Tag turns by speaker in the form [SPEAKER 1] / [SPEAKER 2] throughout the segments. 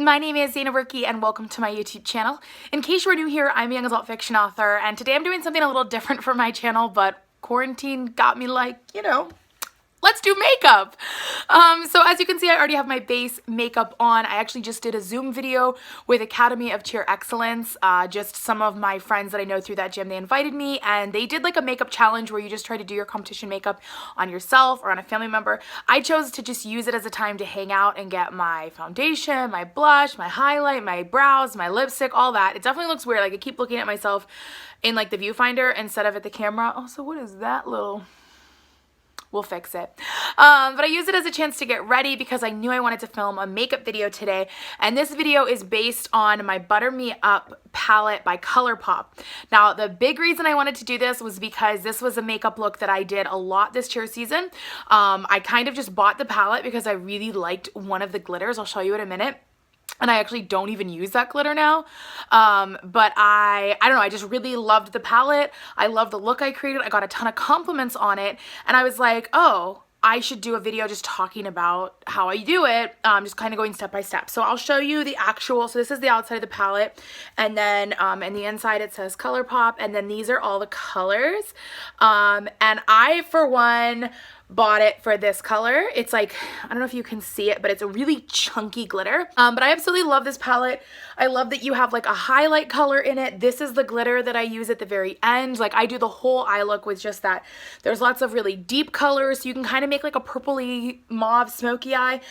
[SPEAKER 1] My name is Zana Rookie and welcome to my YouTube channel. In case you are new here, I'm a young adult fiction author and today I'm doing something a little different for my channel, but quarantine got me like, let's do makeup. So as you can see, I already have my base makeup on. I actually just did a Zoom video with Academy of Cheer Excellence. Just some of my friends that I know through that gym, they invited me and they did like a makeup challenge where you just try to do your competition makeup on yourself or on a family member. I chose to just use it as a time to hang out and get my foundation, my blush, my highlight, my brows, my lipstick, all that. It definitely looks weird. Like I keep looking at myself in like the viewfinder instead of at the camera. Oh, so what is that little... We'll fix it. But I use it as a chance to get ready because I knew I wanted to film a makeup video today. And this video is based on my Butter Me Up palette by ColourPop. Now, the big reason I wanted to do this was because this was a makeup look that I did a lot this cheer season. I kind of just bought the palette because I really liked one of the glitters. I'll show you in a minute. And I actually don't even use that glitter now. But I don't know, I just really loved the palette. I love the look I created. I got a ton of compliments on it. And I was like, oh, I should do a video just talking about how I do it, just kind of going step by step. So I'll show you the actual, so this is the outside of the palette, and then in the inside it says ColourPop, and then these are all the colors. And I, for one, bought it for this color. It's like, I don't know if you can see it, but it's a really chunky glitter. But I absolutely love this palette. I love that you have like a highlight color in it. This is the glitter that I use at the very end. Like I do the whole eye look with just that. There's lots of really deep colors, so you can kind of make like a purpley mauve smoky eye.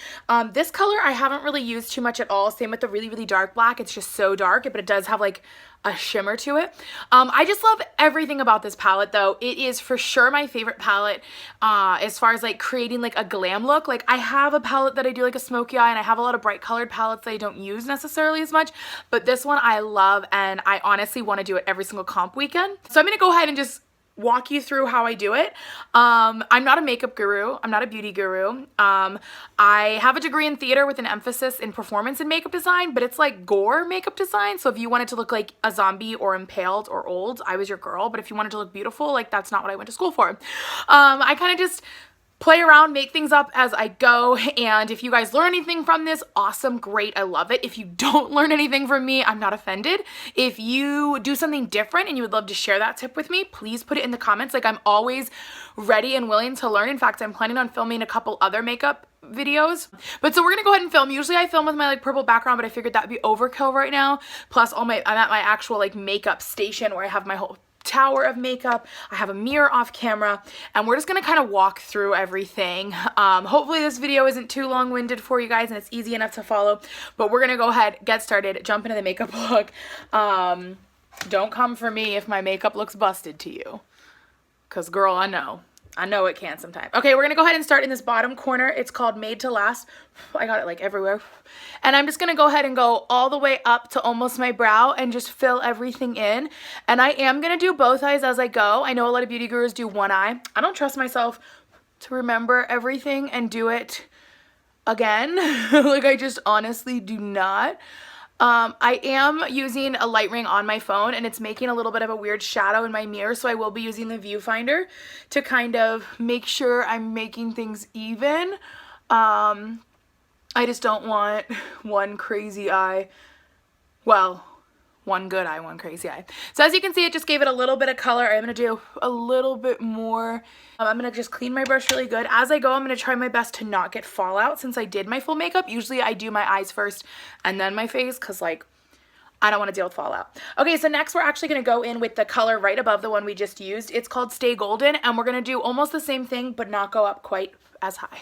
[SPEAKER 1] This color I haven't really used too much at all. Same with the really, really dark black. It's just so dark, but it does have like a shimmer to it. I just love everything about this palette though. It is for sure my favorite palette as far as like creating like a glam look. Like I have a palette that I do like a smoky eye, and I have a lot of bright colored palettes that I don't use necessarily as much, but this one I love, and I honestly want to do it every single comp weekend. So I'm gonna go ahead and just walk you through how I do it. I'm not a makeup guru. I'm not a beauty guru. I have a degree in theater with an emphasis in performance and makeup design, but it's like gore makeup design. So if you wanted to look like a zombie or impaled or old, I was your girl. But if you wanted to look beautiful, like that's not what I went to school for. I kind of just play around, make things up as I go, and if you guys learn anything from this, awesome, great, I love it. If you don't learn anything from me, I'm not offended. If you do something different and you would love to share that tip with me, please put it in the comments. Like I'm always ready and willing to learn. In fact, I'm planning on filming a couple other makeup videos. But so we're gonna go ahead and film. Usually I film with my like purple background, but I figured that'd be overkill right now. Plus I'm at my actual like makeup station where I have my whole tower of makeup. I have a mirror off camera, and we're just gonna kind of walk through everything. Hopefully this video isn't too long-winded for you guys and it's easy enough to follow, but we're gonna go ahead, get started, jump into the makeup look. Don't come for me if my makeup looks busted to you, because girl, I know it can sometimes. Okay, we're gonna go ahead and start in this bottom corner. It's called Made to Last. I got it like everywhere. And I'm just gonna go ahead and go all the way up to almost my brow and just fill everything in. And I am gonna do both eyes as I go. I know a lot of beauty gurus do one eye. I don't trust myself to remember everything and do it again. Like I just honestly do not. I am using a light ring on my phone and it's making a little bit of a weird shadow in my mirror, so I will be using the viewfinder to kind of make sure I'm making things even. I just don't want one crazy eye. Well, one good eye, one crazy eye. So as you can see, it just gave it a little bit of color. I'm going to do a little bit more. I'm going to just clean my brush really good. As I go, I'm going to try my best to not get fallout since I did my full makeup. Usually I do my eyes first and then my face because like I don't want to deal with fallout. Okay, so next we're actually going to go in with the color right above the one we just used. It's called Stay Golden, and we're going to do almost the same thing but not go up quite as high.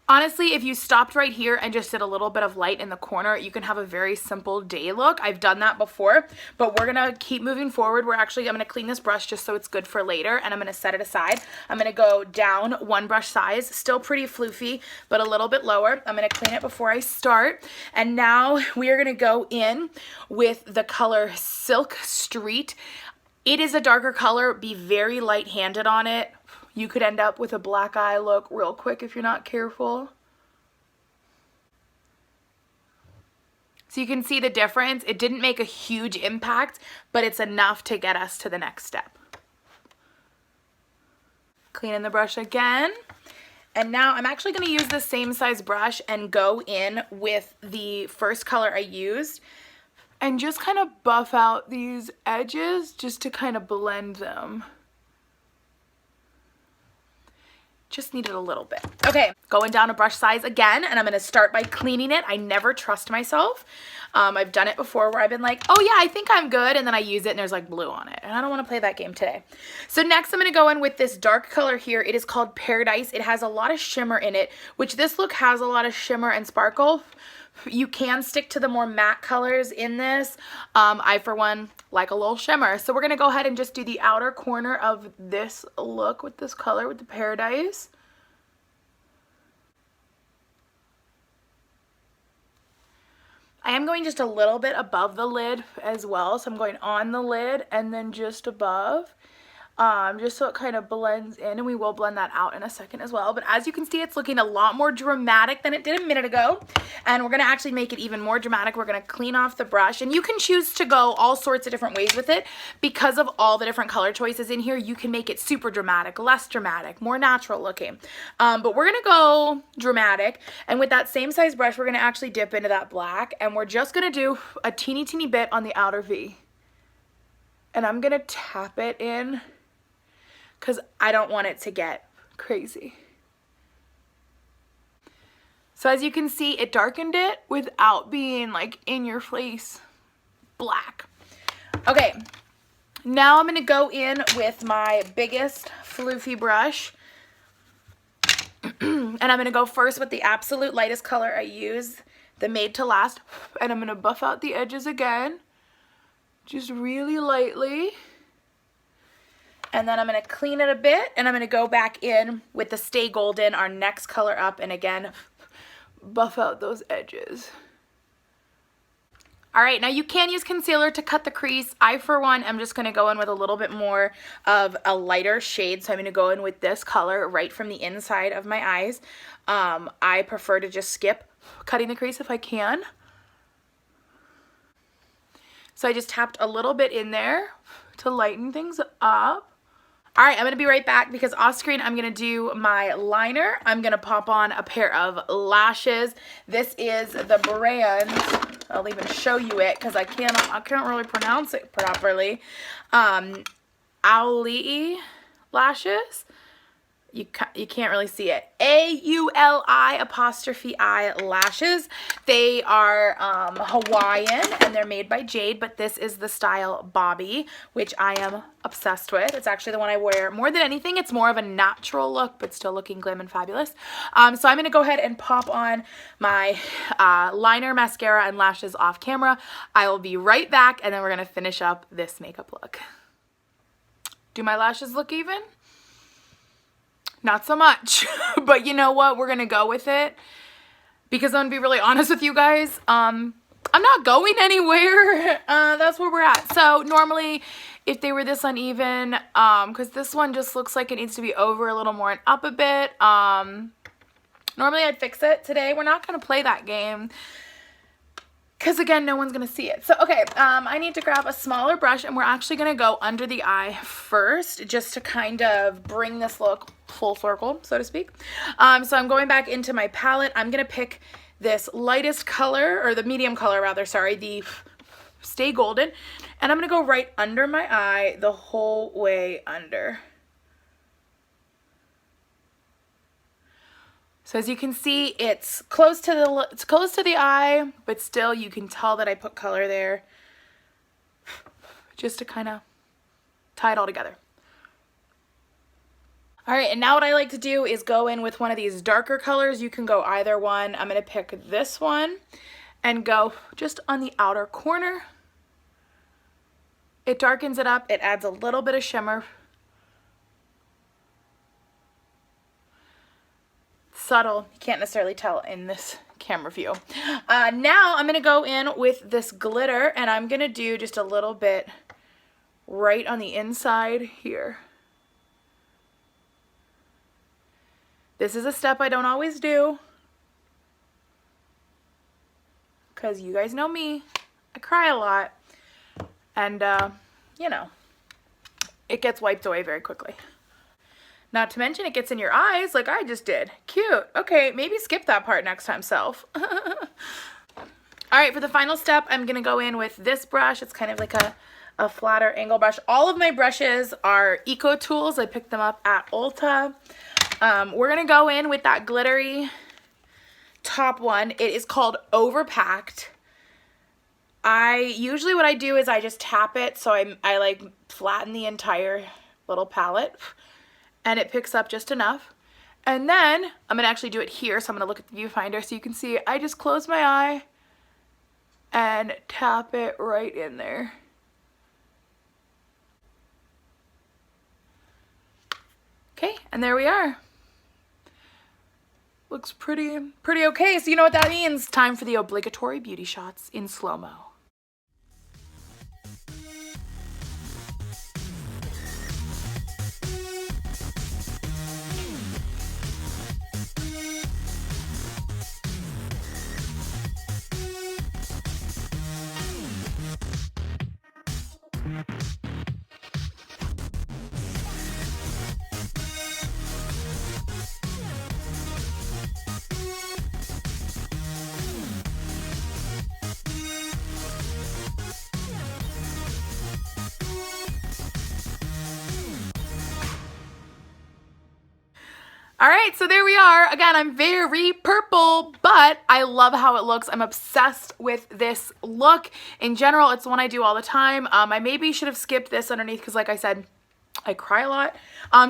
[SPEAKER 1] Honestly, if you stopped right here and just did a little bit of light in the corner, you can have a very simple day look. I've done that before, but we're gonna keep moving forward. I'm gonna clean this brush just so it's good for later, and I'm gonna set it aside. I'm gonna go down one brush size, still pretty floofy, but a little bit lower. I'm gonna clean it before I start. And now we are gonna go in with the color Silk Street. It is a darker color. Be very light-handed on it. You could end up with a black eye look real quick if you're not careful. So you can see the difference. It didn't make a huge impact, but it's enough to get us to the next step. Clean in the brush again. And now I'm actually going to use the same size brush and go in with the first color I used and just kind of buff out these edges just to kind of blend them. Just needed a little bit. Okay, going down a brush size again, and I'm gonna start by cleaning it. I never trust myself. I've done it before where I've been like, oh yeah, I think I'm good, and then I use it and there's like blue on it, and I don't wanna play that game today. So next I'm gonna go in with this dark color here. It is called Paradise. It has a lot of shimmer in it, which this look has a lot of shimmer and sparkle. You can stick to the more matte colors in this. I, for one, like a little shimmer. So we're going to go ahead and just do the outer corner of this look with this color, with the Paradise. I am going just a little bit above the lid as well. So I'm going on the lid and then just above. Just so it kind of blends in, and we will blend that out in a second as well. But as you can see, it's looking a lot more dramatic than it did a minute ago, and we're going to actually make it even more dramatic. We're going to clean off the brush, and you can choose to go all sorts of different ways with it. Because of all the different color choices in here, you can make it super dramatic, less dramatic, more natural looking. But we're going to go dramatic, and with that same size brush, we're going to actually dip into that black, and we're just going to do a teeny bit on the outer V. And I'm going to tap it in, because I don't want it to get crazy. So as you can see, it darkened it without being like in your face black. Okay, now I'm gonna go in with my biggest floofy brush. And I'm gonna go first with the absolute lightest color I use, the Made to Last. And I'm gonna buff out the edges again, just really lightly. And then I'm going to clean it a bit, and I'm going to go back in with the Stay Golden, our next color up, and again, buff out those edges. All right, now you can use concealer to cut the crease. I, for one, am just going to go in with a little bit more of a lighter shade, so I'm going to go in with this color right from the inside of my eyes. I prefer to just skip cutting the crease if I can. So I just tapped a little bit in there to lighten things up. All right, I'm gonna be right back because off screen I'm gonna do my liner. I'm gonna pop on a pair of lashes. This is the brand, I'll even show you it because I can't really pronounce it properly. Auli lashes. You can't really see it. AULI' lashes. They are Hawaiian and they're made by Jade, but this is the style Bobby, which I am obsessed with. It's actually the one I wear more than anything. It's more of a natural look, but still looking glam and fabulous. So I'm going to go ahead and pop on my liner, mascara, and lashes off camera. I will be right back, and then we're going to finish up this makeup look. Do my lashes look even? Not so much, but you know what? We're gonna go with it because I'm gonna be really honest with you guys. I'm not going anywhere. That's where we're at. So normally, if they were this uneven, because this one just looks like it needs to be over a little more and up a bit. Normally I'd fix it. Today we're not gonna play that game. Because again, no one's going to see it. So, okay, I need to grab a smaller brush, and we're actually going to go under the eye first, just to kind of bring this look full circle, so to speak. So I'm going back into my palette. I'm going to pick this lightest color, or the medium color rather, sorry, the Stay Golden. And I'm going to go right under my eye, the whole way under. So as you can see, it's close to the eye, but still you can tell that I put color there just to kind of tie it all together. All right, and now what I like to do is go in with one of these darker colors. You can go either one. I'm going to pick this one and go just on the outer corner. It darkens it up. It adds a little bit of shimmer. Subtle, you can't necessarily tell in this camera view. Now I'm going to go in with this glitter, and I'm going to do just a little bit right on the inside here. This is a step I don't always do because you guys know me, I cry a lot, and you know, it gets wiped away very quickly. Not to mention it gets in your eyes like I just did. Cute. Okay, maybe skip that part next time, self. All right, for the final step, I'm gonna go in with this brush. It's kind of like a flatter angle brush. All of my brushes are Eco Tools. I picked them up at Ulta. We're gonna go in with that glittery top one. It is called Overpacked. Usually what I do is I just tap it, so I like flatten the entire little palette, and it picks up just enough. And then I'm gonna actually do it here, so I'm gonna look at the viewfinder so you can see. I just close my eye and tap it right in there. Okay, and there we are. Looks pretty okay. So you know what that means. Time for the obligatory beauty shots in slow-mo. All right, so there we are. Again, I'm very purple, but I love how it looks. I'm obsessed with this look. In general, it's one I do all the time. I maybe should have skipped this underneath because, like I said, I cry a lot.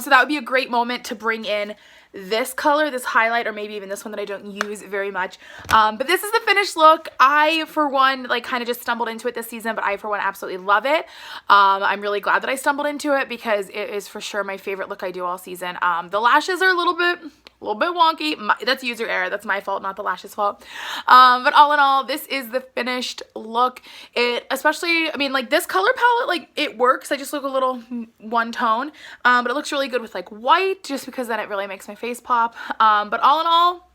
[SPEAKER 1] So that would be a great moment to bring in this color, this highlight, or maybe even this one that I don't use very much. But this is the finished look. I, for one, like kind of just stumbled into it this season, but I, for one, absolutely love it. I'm really glad that I stumbled into it because it is for sure my favorite look I do all season. The lashes are a little bit wonky. That's user error. That's my fault, not the lashes fault. But all in all, this is the finished look. It especially, I mean, like this color palette, like it works. I just look a little one tone, but it looks really good with like white just because then it really makes my face pop. But all in all,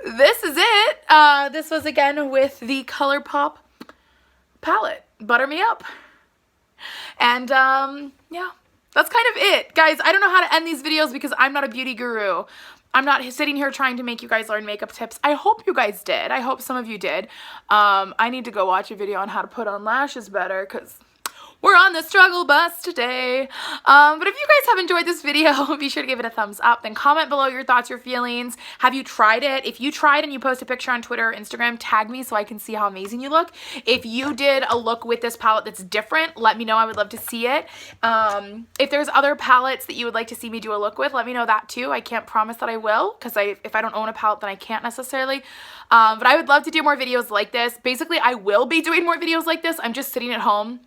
[SPEAKER 1] this is it. This was again with the ColourPop palette, Butter Me Up. And yeah, that's kind of it. Guys, I don't know how to end these videos because I'm not a beauty guru. I'm not sitting here trying to make you guys learn makeup tips. I hope you guys did. I hope some of you did. I need to go watch a video on how to put on lashes better because we're on the struggle bus today. But if you guys have enjoyed this video, be sure to give it a thumbs up. Then comment below your thoughts, your feelings. Have you tried it? If you tried and you post a picture on Twitter or Instagram, tag me so I can see how amazing you look. If you did a look with this palette that's different, let me know. I would love to see it. If there's other palettes that you would like to see me do a look with, let me know that too. I can't promise that I will because if I don't own a palette, then I can't necessarily. But I would love to do more videos like this. Basically, I will be doing more videos like this. I'm just sitting at home.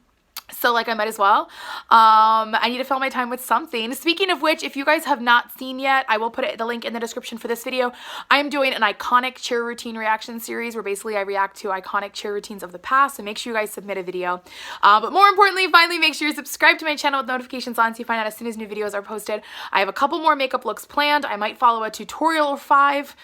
[SPEAKER 1] So like I might as well. I need to fill my time with something. Speaking of which, if you guys have not seen yet, I will put the link in the description for this video. I am doing an iconic cheer routine reaction series where basically I react to iconic cheer routines of the past. So make sure you guys submit a video. But more importantly, finally, make sure you subscribe to my channel with notifications on so you find out as soon as new videos are posted. I have a couple more makeup looks planned. I might follow a tutorial or 5.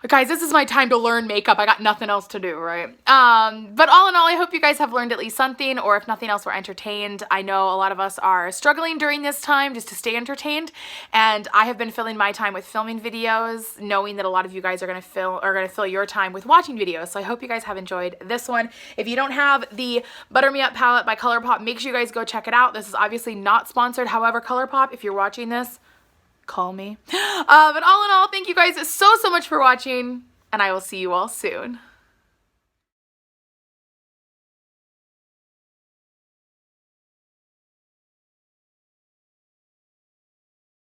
[SPEAKER 1] Guys, this is my time to learn makeup. I got nothing else to do, right? But all in all, I hope you guys have learned at least something, or if nothing else, we're entertained. I know a lot of us are struggling during this time just to stay entertained, and I have been filling my time with filming videos, knowing that a lot of you guys are gonna fill your time with watching videos. So I hope you guys have enjoyed this one. If you don't have the Butter Me Up palette by ColourPop, make sure you guys go check it out. This is obviously not sponsored. However, ColourPop, if you're watching this, call me. But all in all, thank you guys so much for watching, and I will see you all soon.